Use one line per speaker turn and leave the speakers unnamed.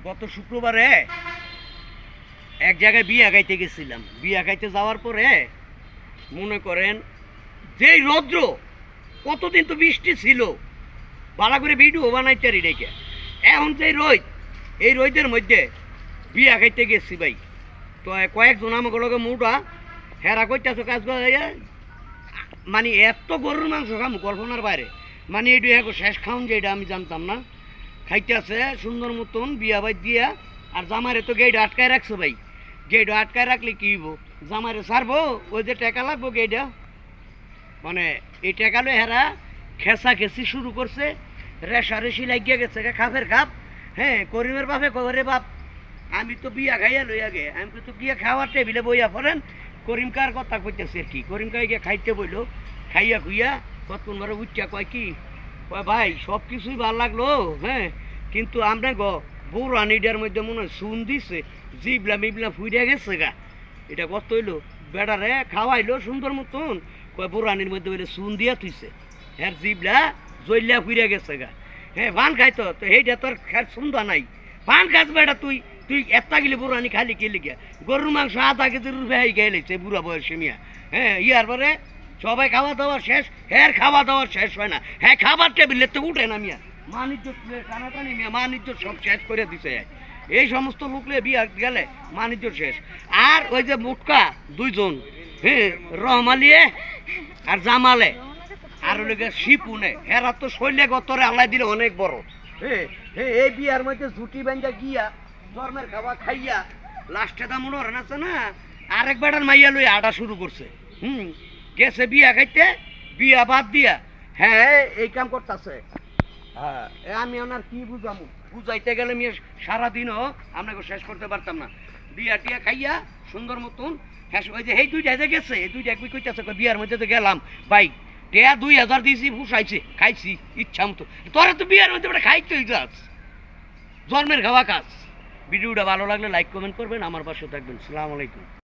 গত শুক্রবারে এক জায়গায় বিয়া খাইতে গেছিলাম। বিয়া খাইতে যাওয়ার পরে মনে করেন যেই রৌদ্র, কতদিন তো বৃষ্টি ছিল, ভালো করে ভিডিও বানাইতে রেখে এখন যেই রোদ, এই রোদের মধ্যে বিয়া খাইতে গেছি ভাই। তো কয়েকজন আমাকে লগে মোটা হেরা করতেছে কাজ করে, মানে এত গরুর মাংস খাম কল্পনার বাইরে। মানে এটা এখন শেষ খাওন যে এটা আমি জানতাম না। খাইতে আছে সুন্দর মতন বিয়া বাই দিয়া। আর জামারে তো গেট আটকায় রাখছো ভাই। গেট আটকায় রাখলে কি হইব, জামারে ছাড়বো, ওই যে টাকা লাগবো গেটা, মানে এই টাকা লই হেরা খেসা খেসি শুরু করছে। রেশারেশি লাগিয়ে গেছে খাপের খাপ। হ্যাঁ, করিমের বাপে কবরে বাপ, আমি তো বিয়া খাইয়া লই আগে, আমি তো গিয়ে খাওয়ার টেবিলে বইয়া পড়েন। করিম কার কথা কইতেছে আর কি, করিম কাই গিয়ে খাইতে বইলো, খাইয়া খুইয়া কতক্ষণ মারে উচ্চা কয় কি, কয় ভাই সব কিছুই ভালো লাগলো, হ্যাঁ, কিন্তু আমরা বড় আনিডার মধ্যে মনে হয় চুন দিছে, জিবলা মিবলা ফুইরা গেছে গা। এটা কত হইলো, বেড়ারে খাওয়াইলো সুন্দর মতন, কয় বড় আনির মধ্যে বলে চুন দিয়া তুইছে, হ্যাঁ জিবলা জইলা ফুইরা গেছে গা। হ্যাঁ, ভান খাইতো তো সেইটা তোর খের সুন্দর নাই। ভান খাস বেটা তুই, তুই একটা গেলে বুড়ো আনি খালি কে লিখিয়া গরুর মাংস আধা কেজির রূপে গেলেছে বুড়া বয়সে মিয়া। হ্যাঁ, ইয়ার পরে সবাই খাওয়া দাওয়া শেষ, হ্যাঁ খাওয়া দাওয়া শেষ হয় না, হ্যাঁ খাবার টেবিলে তো উঠে না মিয়া, মানিজ্য টানাটানি মিয়া, মানিজ্য সব শেষ করে দিছে। এই সমস্ত লোকলে বিয়া গেলে মানিজ্য শেষ। আর ওই যে মুটকা দুইজন, হ্যাঁ, রহমালিয়ে আর জামালে আর ওইদিকে শিপুনে, হেরা তো শৈলে গতরে আল্লাহ দিলে অনেক বড়। হ্যাঁ হ্যাঁ, এই বিয়ার মধ্যে জুটি বান্ধা গিয়া জন্মের খাওয়া খাইয়া লাস্টে তা মনে হরেন আছে না, আরেক বেটার মাইয়া লই আটা শুরু করছে। গেছে বিয়া খাইতে, বিয়া বাদ দিয়া হ্যাঁ এই কাম করতেছে। হ্যাঁ, আমি ওনার কি বুঝামু, বুঝাইতে গেলে আমি সারাদিনও আপনাকে শেষ করতে পারতাম না। বিয়া টিয়া খাইয়া সুন্দর মতন, হ্যাঁ ওই যে এই দুইটা যে গেছে, এই দুইটা একই কইতেছে বিয়ার মধ্যে তো গেলাম ভাই, টেয়া 2000 দিয়েছি, ফুসাইছে, খাইছি ইচ্ছা মতো। তোরা তো বিয়ার মধ্যে খাইতেই যাস, জন্মের খাওয়া কাজ। ভিডিওটা ভালো লাগলে লাইক কমেন্ট করবেন, আমার পাশে থাকবেন। আসসালামু আলাইকুম।